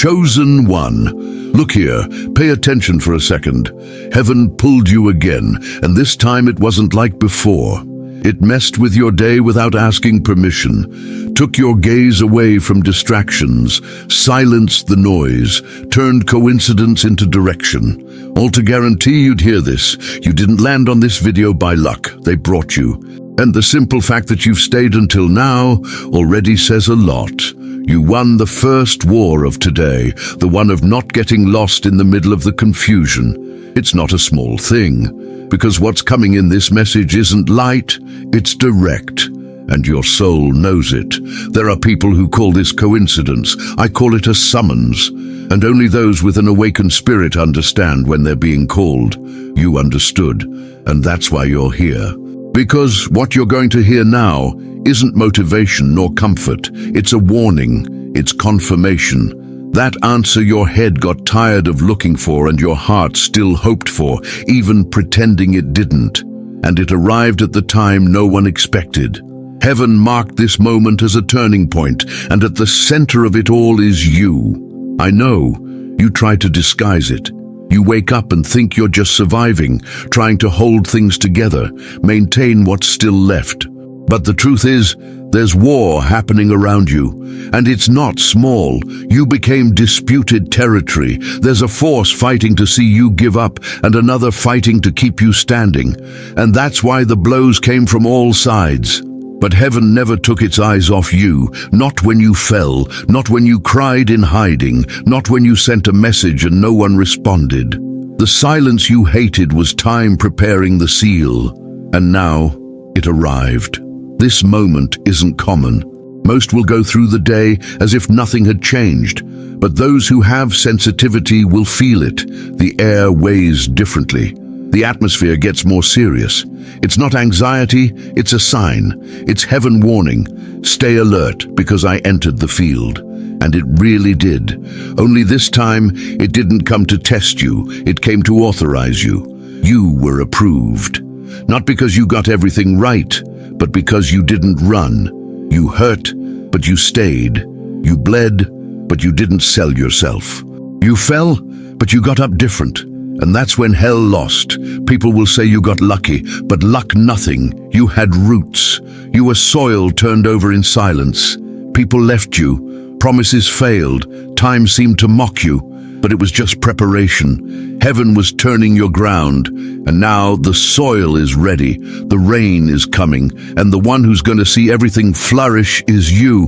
Chosen one. Look here, pay attention for a second. Heaven pulled you again, and this time it wasn't like before. It messed with your day without asking permission, took your gaze away from distractions, silenced the noise, turned coincidence into direction. All to guarantee you'd hear this. You didn't land on this video by luck. They brought you. And the simple fact that you've stayed until now already says a lot. You won the first war of today, the one of not getting lost in the middle of the confusion. It's not a small thing, because what's coming in this message isn't light, it's direct, and your soul knows it. There are people who call this coincidence. I call it a summons, and only those with an awakened spirit understand when they're being called. You understood, and that's why you're here. Because what you're going to hear now isn't motivation nor comfort. It's a warning. It's confirmation. That answer your head got tired of looking for and your heart still hoped for, even pretending it didn't. And it arrived at the time no one expected. Heaven marked this moment as a turning point, and at the center of it all is you. I know. You try to disguise it. You wake up and think you're just surviving, trying to hold things together, maintain what's still left. But the truth is, there's war happening around you, and it's not small. You became disputed territory. There's a force fighting to see you give up, and another fighting to keep you standing. And that's why the blows came from all sides. But heaven never took its eyes off you, not when you fell, not when you cried in hiding, not when you sent a message and no one responded. The silence you hated was time preparing the seal, and now it arrived. This moment isn't common. Most will go through the day as if nothing had changed, but those who have sensitivity will feel it. The air weighs differently. The atmosphere gets more serious. It's not anxiety, it's a sign. It's heaven warning. Stay alert, because I entered the field. And it really did. Only this time, it didn't come to test you. It came to authorize you. You were approved. Not because you got everything right, but because you didn't run. You hurt, but you stayed. You bled, but you didn't sell yourself. You fell, but you got up different. And that's when hell lost. People will say you got lucky, but luck nothing. You had roots. You were soil turned over in silence. People left you. Promises failed. Time seemed to mock you, but it was just preparation. Heaven was turning your ground, and now the soil is ready. The rain is coming, and the one who's going to see everything flourish is you.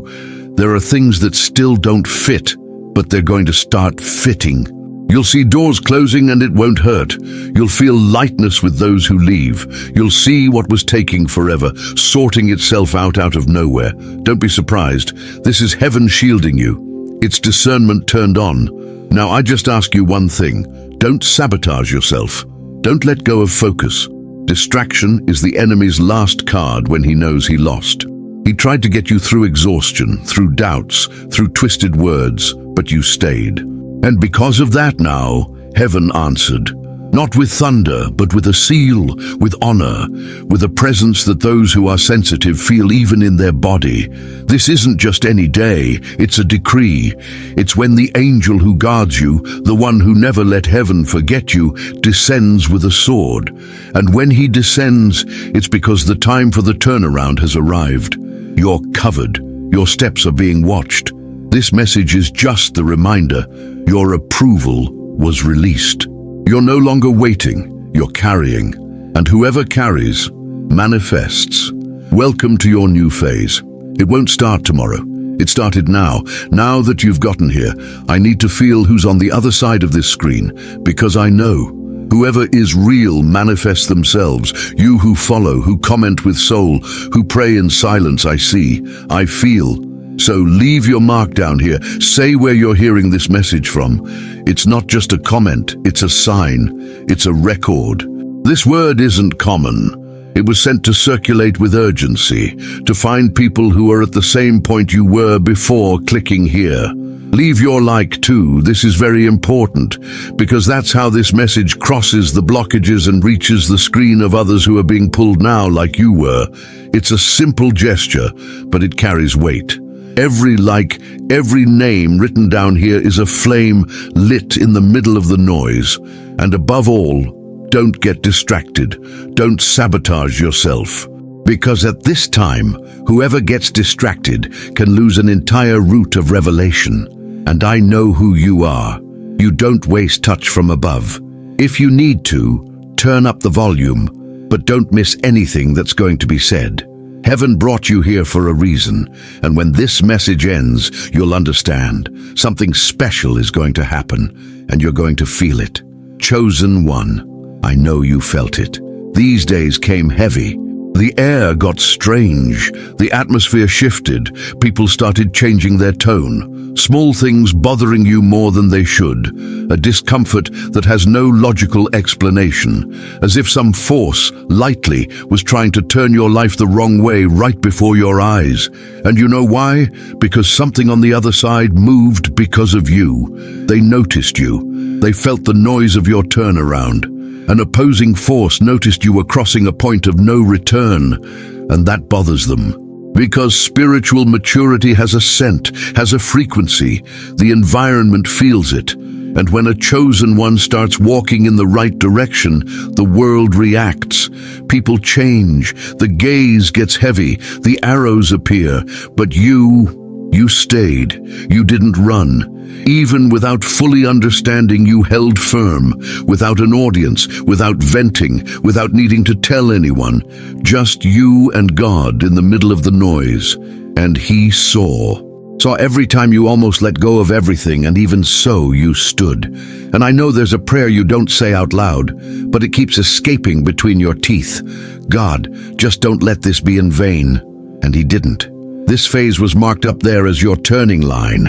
There are things that still don't fit, but they're going to start fitting. You'll see doors closing and it won't hurt. You'll feel lightness with those who leave. You'll see what was taking forever, sorting itself out of nowhere. Don't be surprised. This is heaven shielding you. It's discernment turned on. Now I just ask you one thing. Don't sabotage yourself. Don't let go of focus. Distraction is the enemy's last card when he knows he lost. He tried to get you through exhaustion, through doubts, through twisted words, but you stayed. And because of that now, heaven answered. Not with thunder, but with a seal, with honor, with a presence that those who are sensitive feel even in their body. This isn't just any day, it's a decree. It's when the angel who guards you, the one who never let heaven forget you, descends with a sword. And when he descends, it's because the time for the turnaround has arrived. You're covered. Your steps are being watched. This message is just the reminder. Your approval was released. You're no longer waiting, you're carrying. And whoever carries, manifests. Welcome to your new phase. It won't start tomorrow. It started now. Now that you've gotten here, I need to feel who's on the other side of this screen, because I know. Whoever is real manifests themselves. You who follow, who comment with soul, who pray in silence, I see, I feel. So leave your mark down here. Say where you're hearing this message from. It's not just a comment, it's a sign. It's a record. This word isn't common. It was sent to circulate with urgency, to find people who are at the same point you were before clicking here. Leave your like too. This is very important, because that's how this message crosses the blockages and reaches the screen of others who are being pulled now like you were. It's a simple gesture, but it carries weight. Every like, every name written down here is a flame lit in the middle of the noise. And above all, don't get distracted. Don't sabotage yourself. Because at this time, whoever gets distracted can lose an entire route of revelation. And I know who you are. You don't waste touch from above. If you need to, turn up the volume, but don't miss anything that's going to be said. Heaven brought you here for a reason, and when this message ends, you'll understand. Something special is going to happen, and you're going to feel it. Chosen one, I know you felt it. These days came heavy. The air got strange. The atmosphere shifted. People started changing their tone. Small things bothering you more than they should. A discomfort that has no logical explanation. As if some force, lightly, was trying to turn your life the wrong way right before your eyes. And you know why? Because something on the other side moved because of you. They noticed you. They felt the noise of your turnaround. An opposing force noticed you were crossing a point of no return, and that bothers them. Because spiritual maturity has a scent, has a frequency. The environment feels it. And when a chosen one starts walking in the right direction, the world reacts. People change. The gaze gets heavy. The arrows appear. But you stayed. You didn't run. Even without fully understanding, you held firm, without an audience, without venting, without needing to tell anyone. Just you and God in the middle of the noise. And He saw every time you almost let go of everything, and even so you stood. And I know there's a prayer you don't say out loud, but it keeps escaping between your teeth. God, just don't let this be in vain. And He didn't. This phase was marked up there as your turning line.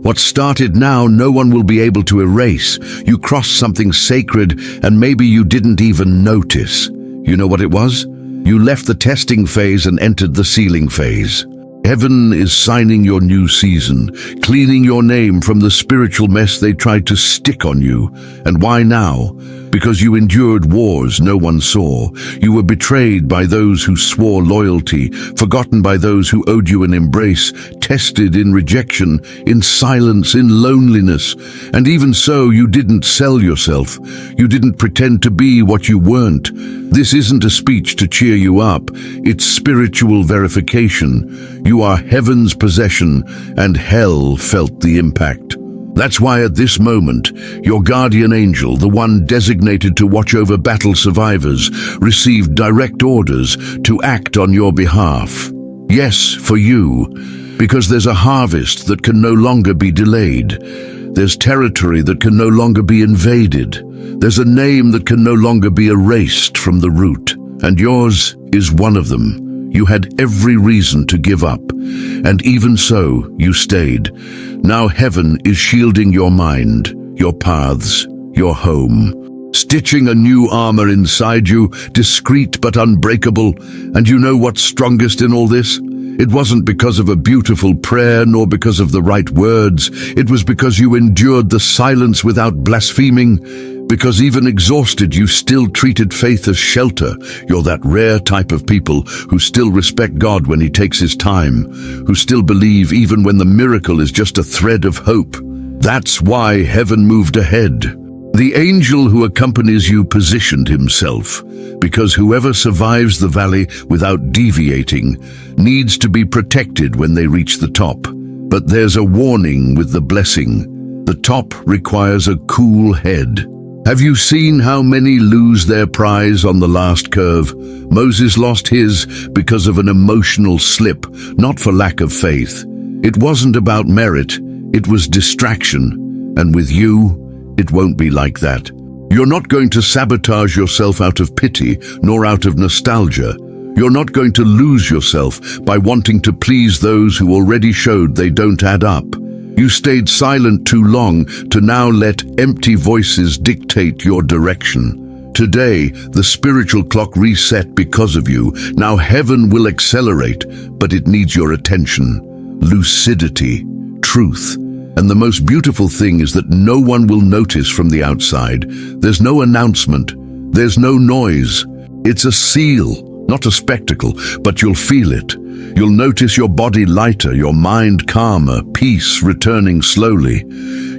What started now, no one will be able to erase. You crossed something sacred, and maybe you didn't even notice. You know what it was? You left the testing phase and entered the sealing phase. Heaven is signing your new season, cleaning your name from the spiritual mess they tried to stick on you. And why now? Because you endured wars no one saw. You were betrayed by those who swore loyalty, forgotten by those who owed you an embrace, tested in rejection, in silence, in loneliness. And even so, you didn't sell yourself. You didn't pretend to be what you weren't. This isn't a speech to cheer you up. It's spiritual verification. You are heaven's possession, and hell felt the impact. That's why at this moment, your guardian angel, the one designated to watch over battle survivors, received direct orders to act on your behalf. Yes, for you, because there's a harvest that can no longer be delayed. There's territory that can no longer be invaded. There's a name that can no longer be erased from the root, and yours is one of them. You had every reason to give up, and even so, you stayed. Now heaven is shielding your mind, your paths, your home, stitching a new armor inside you, discreet but unbreakable. And you know what's strongest in all this? It wasn't because of a beautiful prayer, nor because of the right words. It was because you endured the silence without blaspheming. Because even exhausted, you still treated faith as shelter. You're that rare type of people who still respect God when He takes His time, who still believe even when the miracle is just a thread of hope. That's why heaven moved ahead. The angel who accompanies you positioned himself, because whoever survives the valley without deviating needs to be protected when they reach the top. But there's a warning with the blessing. The top requires a cool head. Have you seen how many lose their prize on the last curve? Moses lost his because of an emotional slip, not for lack of faith. It wasn't about merit, it was distraction. And with you, it won't be like that. You're not going to sabotage yourself out of pity, nor out of nostalgia. You're not going to lose yourself by wanting to please those who already showed they don't add up. You stayed silent too long to now let empty voices dictate your direction. Today, the spiritual clock reset because of you. Now heaven will accelerate, but it needs your attention, lucidity, truth. And the most beautiful thing is that no one will notice from the outside. There's no announcement. There's no noise. It's a seal, not a spectacle, but you'll feel it. You'll notice your body lighter, your mind calmer, peace returning slowly.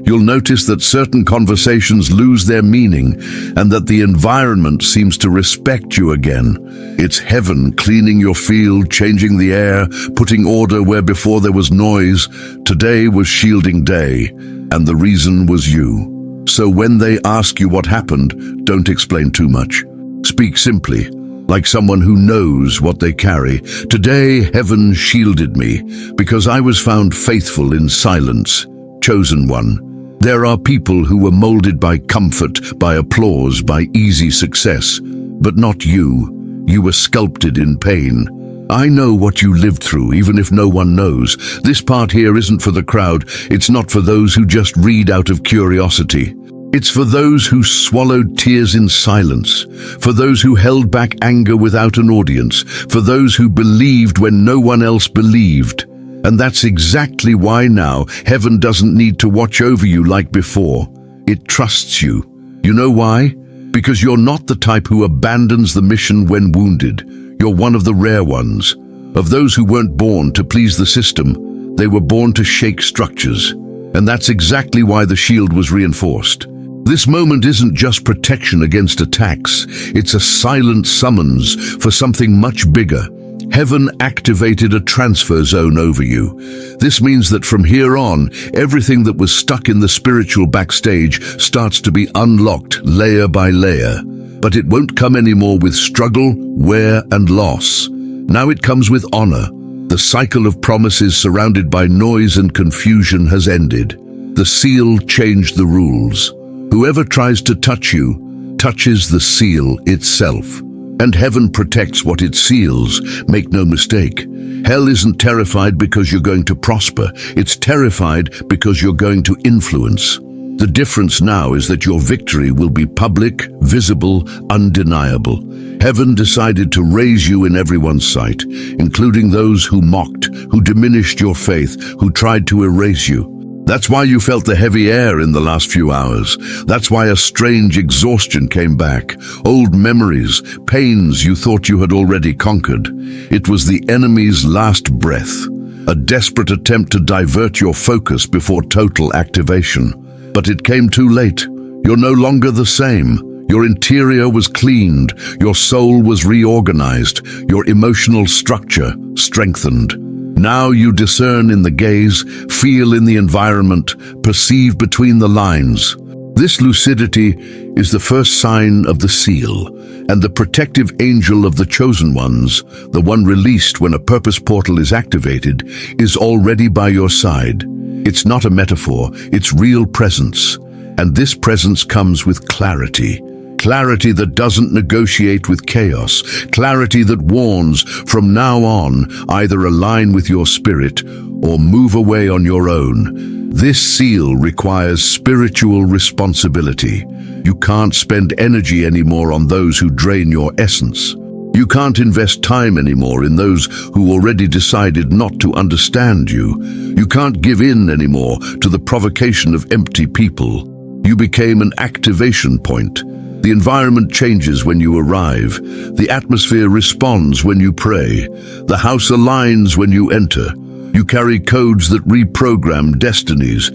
You'll notice that certain conversations lose their meaning and that the environment seems to respect you again. It's heaven cleaning your field, changing the air, putting order where before there was noise. Today was shielding day, and the reason was you. So when they ask you what happened, don't explain too much. Speak simply, like someone who knows what they carry. Today, heaven shielded me because I was found faithful in silence, chosen one. There are people who were molded by comfort, by applause, by easy success, but not you. You were sculpted in pain. I know what you lived through, even if no one knows. This part here isn't for the crowd. It's not for those who just read out of curiosity. It's for those who swallowed tears in silence, for those who held back anger without an audience, for those who believed when no one else believed. And that's exactly why now heaven doesn't need to watch over you like before. It trusts you. You know why? Because you're not the type who abandons the mission when wounded. You're one of the rare ones. Of those who weren't born to please the system, they were born to shake structures. And that's exactly why the shield was reinforced. This moment isn't just protection against attacks. It's a silent summons for something much bigger. Heaven activated a transfer zone over you. This means that from here on, everything that was stuck in the spiritual backstage starts to be unlocked layer by layer. But it won't come anymore with struggle, wear, and loss. Now it comes with honor. The cycle of promises surrounded by noise and confusion has ended. The seal changed the rules. Whoever tries to touch you, touches the seal itself. And heaven protects what it seals, make no mistake. Hell isn't terrified because you're going to prosper. It's terrified because you're going to influence. The difference now is that your victory will be public, visible, undeniable. Heaven decided to raise you in everyone's sight, including those who mocked, who diminished your faith, who tried to erase you. That's why you felt the heavy air in the last few hours. That's why a strange exhaustion came back. Old memories, pains you thought you had already conquered. It was the enemy's last breath, a desperate attempt to divert your focus before total activation. But it came too late. You're no longer the same. Your interior was cleaned. Your soul was reorganized. Your emotional structure strengthened. Now you discern in the gaze, feel in the environment, perceive between the lines. This lucidity is the first sign of the seal, and the protective angel of the chosen ones, the one released when a purpose portal is activated, is already by your side. It's not a metaphor, it's real presence. And this presence comes with clarity. Clarity that doesn't negotiate with chaos. Clarity that warns, from now on, either align with your spirit or move away on your own. This seal requires spiritual responsibility. You can't spend energy anymore on those who drain your essence. You can't invest time anymore in those who already decided not to understand you. You can't give in anymore to the provocation of empty people. You became an activation point. The environment changes when you arrive. The atmosphere responds when you pray. The house aligns when you enter. You carry codes that reprogram destinies.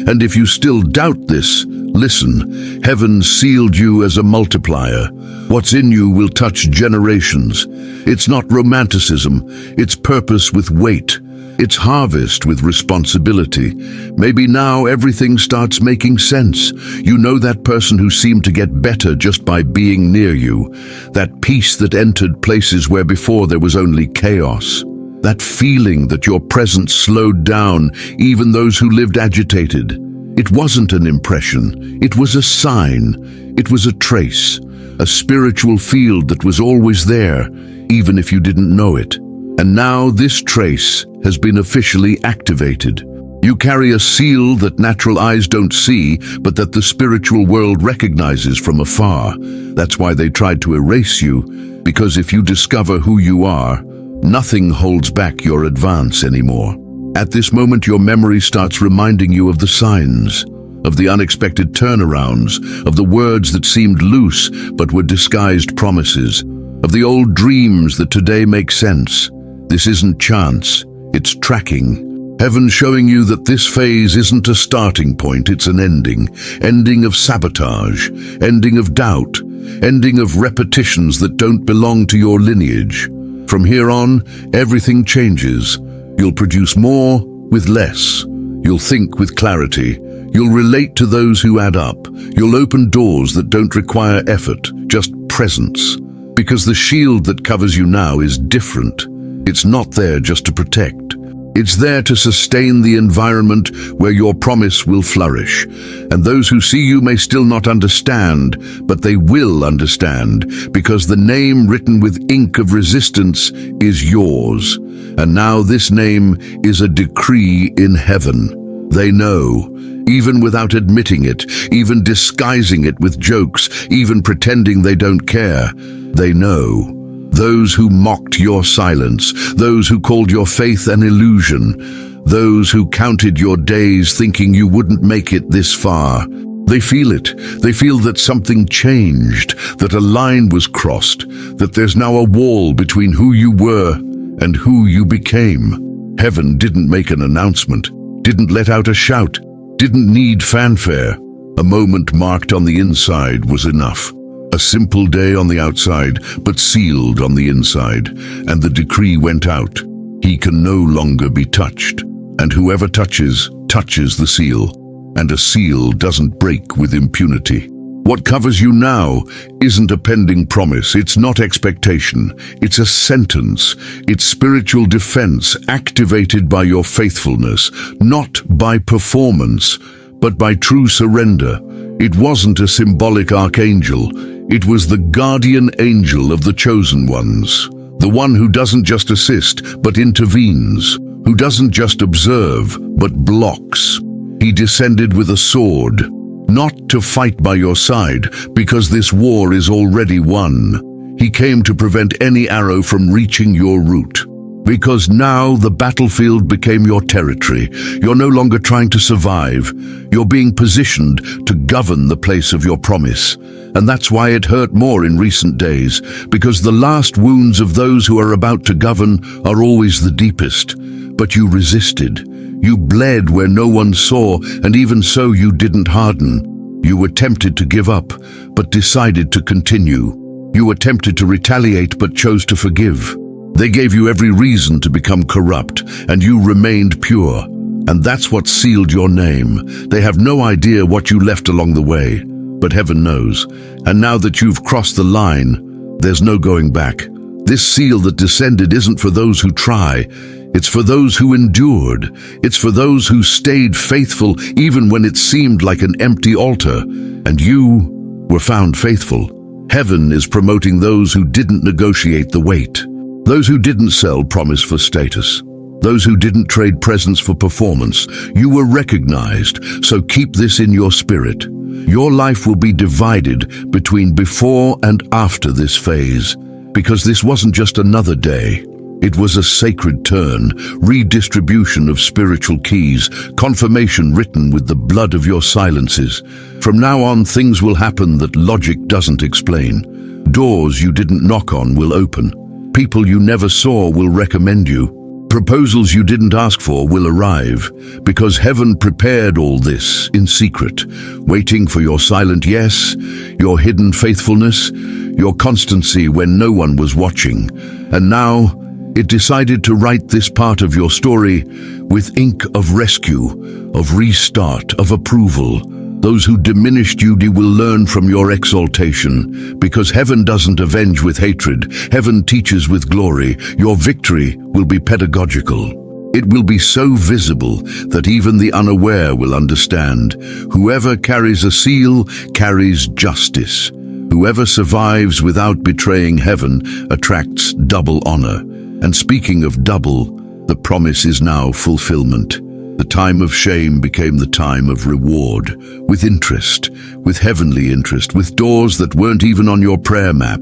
And if you still doubt this, listen. Heaven sealed you as a multiplier. What's in you will touch generations. It's not romanticism. It's purpose with weight. It's harvest with responsibility. Maybe now everything starts making sense. You know that person who seemed to get better just by being near you. That peace that entered places where before there was only chaos. That feeling that your presence slowed down even those who lived agitated. It wasn't an impression. It was a sign. It was a trace. A spiritual field that was always there, even if you didn't know it. And now this trace has been officially activated. You carry a seal that natural eyes don't see, but that the spiritual world recognizes from afar. That's why they tried to erase you, because if you discover who you are, nothing holds back your advance anymore. At this moment, your memory starts reminding you of the signs, of the unexpected turnarounds, of the words that seemed loose but were disguised promises, of the old dreams that today make sense. This isn't chance, it's tracking. Heaven showing you that this phase isn't a starting point, it's an ending. Ending of sabotage, ending of doubt, ending of repetitions that don't belong to your lineage. From here on, everything changes. You'll produce more with less. You'll think with clarity. You'll relate to those who add up. You'll open doors that don't require effort, just presence. Because the shield that covers you now is different. It's not there just to protect. It's there to sustain the environment where your promise will flourish. And those who see you may still not understand, but they will understand, because the name written with ink of resistance is yours. And now this name is a decree in heaven. They know, even without admitting it, even disguising it with jokes, even pretending they don't care. They know. Those who mocked your silence, those who called your faith an illusion, those who counted your days thinking you wouldn't make it this far. They feel it. They feel that something changed, that a line was crossed, that there's now a wall between who you were and who you became. Heaven didn't make an announcement, didn't let out a shout, didn't need fanfare. A moment marked on the inside was enough. A simple day on the outside, but sealed on the inside, and the decree went out. He can no longer be touched, and whoever touches the seal, and a seal doesn't break with impunity. What covers you now isn't a pending promise, it's not expectation, it's a sentence, it's spiritual defense activated by your faithfulness, not by performance, but by true surrender. It wasn't a symbolic archangel, it was the guardian angel of the chosen ones, the one who doesn't just assist, but intervenes, who doesn't just observe, but blocks. He descended with a sword, not to fight by your side, because this war is already won. He came to prevent any arrow from reaching your root. Because now the battlefield became your territory. You're no longer trying to survive. You're being positioned to govern the place of your promise. And that's why it hurt more in recent days, because the last wounds of those who are about to govern are always the deepest. But you resisted. You bled where no one saw, and even so you didn't harden. You were tempted to give up, but decided to continue. You were tempted to retaliate, but chose to forgive. They gave you every reason to become corrupt, and you remained pure. And that's what sealed your name. They have no idea what you left along the way, but heaven knows. And now that you've crossed the line, there's no going back. This seal that descended isn't for those who try. It's for those who endured. It's for those who stayed faithful even when it seemed like an empty altar. And you were found faithful. Heaven is promoting those who didn't negotiate the weight. Those who didn't sell promise for status. Those who didn't trade presence for performance. You were recognized, so keep this in your spirit. Your life will be divided between before and after this phase, because this wasn't just another day. It was a sacred turn, redistribution of spiritual keys, confirmation written with the blood of your silences. From now on, things will happen that logic doesn't explain. Doors you didn't knock on will open. People you never saw will recommend you. Proposals you didn't ask for will arrive, because heaven prepared all this in secret, waiting for your silent yes, your hidden faithfulness, your constancy when no one was watching. And now, it decided to write this part of your story with ink of rescue, of restart, of approval. Those who diminished you will learn from your exaltation, because heaven doesn't avenge with hatred, heaven teaches with glory. Your victory will be pedagogical. It will be so visible that even the unaware will understand. Whoever carries a seal carries justice. Whoever survives without betraying heaven attracts double honor. And speaking of double, the promise is now fulfillment. The time of shame became the time of reward, with interest, with heavenly interest, with doors that weren't even on your prayer map,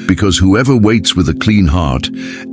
because whoever waits with a clean heart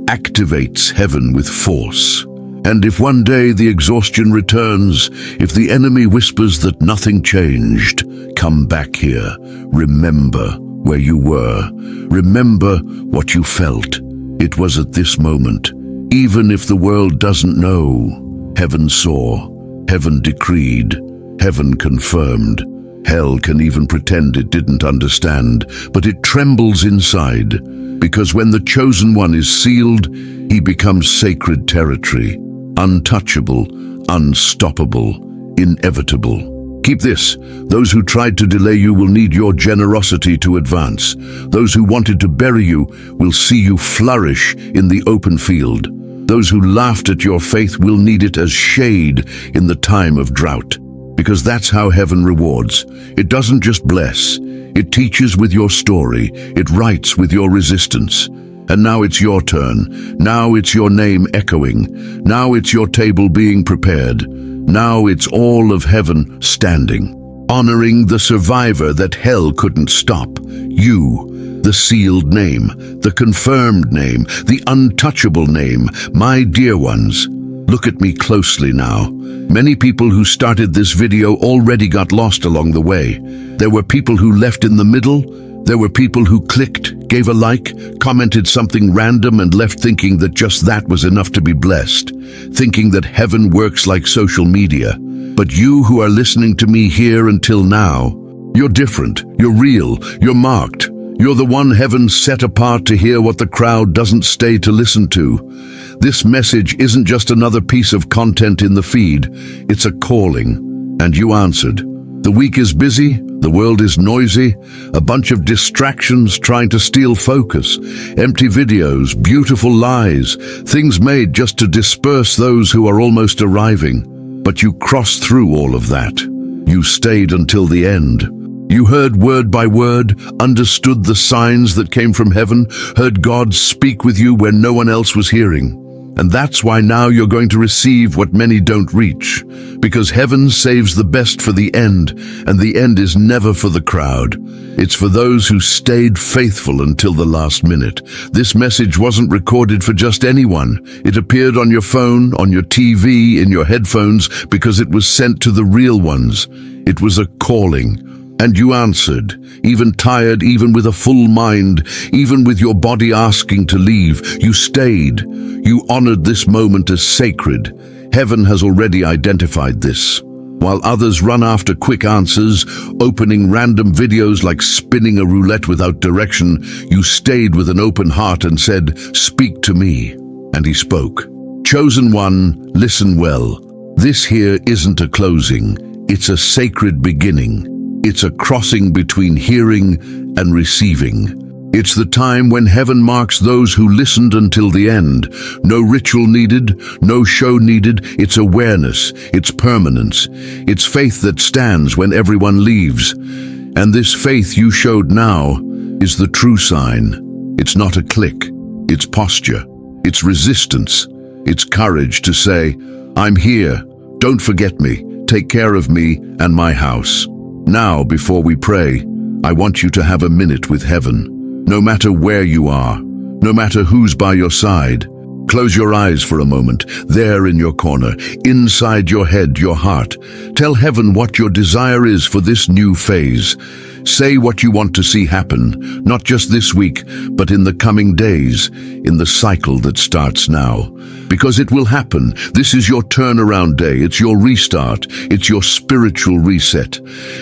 activates heaven with force. And if one day the exhaustion returns, if the enemy whispers that nothing changed, come back here. Remember where you were. Remember what you felt. It was at this moment, Even if the world doesn't know, heaven saw, heaven decreed, heaven confirmed. Hell can even pretend it didn't understand, but it trembles inside, because when the chosen one is sealed, he becomes sacred territory, untouchable, unstoppable, inevitable. Keep this: those who tried to delay you will need your generosity to advance. Those who wanted to bury you will see you flourish in the open field. Those who laughed at your faith will need it as shade in the time of drought. Because that's how heaven rewards. It doesn't just bless. It teaches with your story. It writes with your resistance. And now it's your turn. Now it's your name echoing. Now it's your table being prepared. Now it's all of heaven standing, honoring the survivor that hell couldn't stop. You, the sealed name, the confirmed name, the untouchable name, my dear ones. Look at me closely now. Many people who started this video already got lost along the way. There were people who left in the middle. There were people who clicked, gave a like, commented something random and left thinking that just that was enough to be blessed, thinking that heaven works like social media. But you who are listening to me here until now, you're different, you're real, you're marked. You're the one heaven set apart to hear what the crowd doesn't stay to listen to. This message isn't just another piece of content in the feed, it's a calling, and you answered. The week is busy, the world is noisy, a bunch of distractions trying to steal focus, empty videos, beautiful lies, things made just to disperse those who are almost arriving. But you crossed through all of that. You stayed until the end. You heard word by word, understood the signs that came from heaven, heard God speak with you when no one else was hearing. And that's why now you're going to receive what many don't reach, because heaven saves the best for the end, and the end is never for the crowd. It's for those who stayed faithful until the last minute. This message wasn't recorded for just anyone. It appeared on your phone, on your TV, in your headphones, because it was sent to the real ones. It was a calling. And you answered, even tired, even with a full mind, even with your body asking to leave. You stayed. You honored this moment as sacred. Heaven has already identified this. While others run after quick answers, opening random videos like spinning a roulette without direction, you stayed with an open heart and said, "Speak to me." And he spoke. Chosen one, listen well. This here isn't a closing. It's a sacred beginning. It's a crossing between hearing and receiving. It's the time when heaven marks those who listened until the end. No ritual needed, no show needed. It's awareness, it's permanence. It's faith that stands when everyone leaves. And this faith you showed now is the true sign. It's not a click, it's posture, it's resistance, it's courage to say, "I'm here, don't forget me, take care of me and my house." Now, before we pray, I want you to have a minute with heaven. No matter where you are, no matter who's by your side, close your eyes for a moment, there in your corner, inside your head, your heart. Tell heaven what your desire is for this new phase. Say what you want to see happen, not just this week, but in the coming days, in the cycle that starts now. Because it will happen. This is your turnaround day. It's your restart. It's your spiritual reset.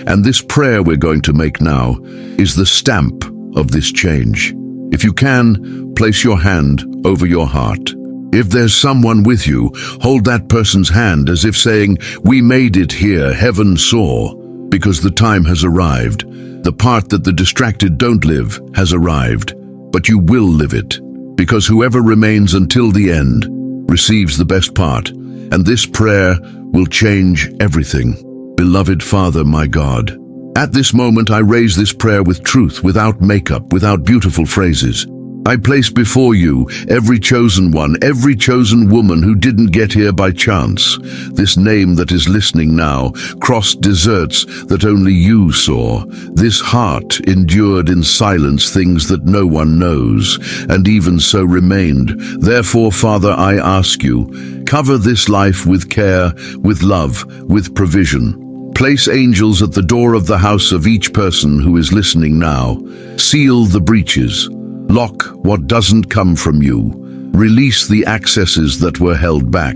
And this prayer we're going to make now is the stamp of this change. If you can, place your hand over your heart. If there's someone with you, hold that person's hand as if saying, "We made it here, heaven saw," because the time has arrived. The part that the distracted don't live has arrived, but you will live it, because whoever remains until the end receives the best part, and this prayer will change everything. Beloved Father, my God, at this moment I raise this prayer with truth, without makeup, without beautiful phrases. I place before you every chosen one, every chosen woman who didn't get here by chance. This name that is listening now crossed deserts that only you saw. This heart endured in silence things that no one knows, and even so remained. Therefore, Father, I ask you, cover this life with care, with love, with provision. Place angels at the door of the house of each person who is listening now. Seal the breaches. Lock what doesn't come from you. Release the accesses that were held back.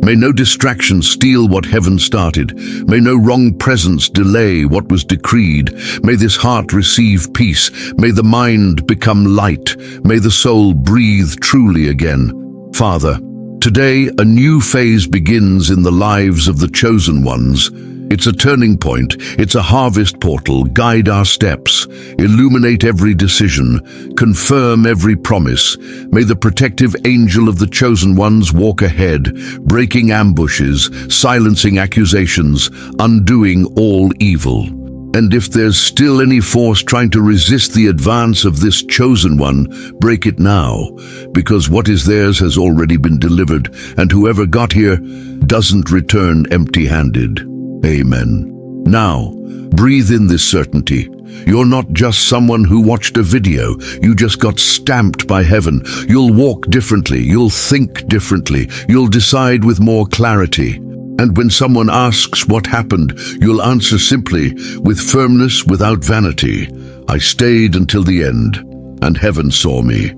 May no distraction steal what heaven started. May no wrong presence delay what was decreed. May this heart receive peace. May the mind become light. May the soul breathe truly again. Father, today a new phase begins in the lives of the chosen ones. It's a turning point, it's a harvest portal. Guide our steps, illuminate every decision, confirm every promise. May the protective angel of the chosen ones walk ahead, breaking ambushes, silencing accusations, undoing all evil. And if there's still any force trying to resist the advance of this chosen one, break it now, because what is theirs has already been delivered, and whoever got here doesn't return empty-handed. Amen. Now, breathe in this certainty. You're not just someone who watched a video. You just got stamped by heaven. You'll walk differently. You'll think differently. You'll decide with more clarity. And when someone asks what happened, you'll answer simply, with firmness, without vanity. I stayed until the end, and heaven saw me.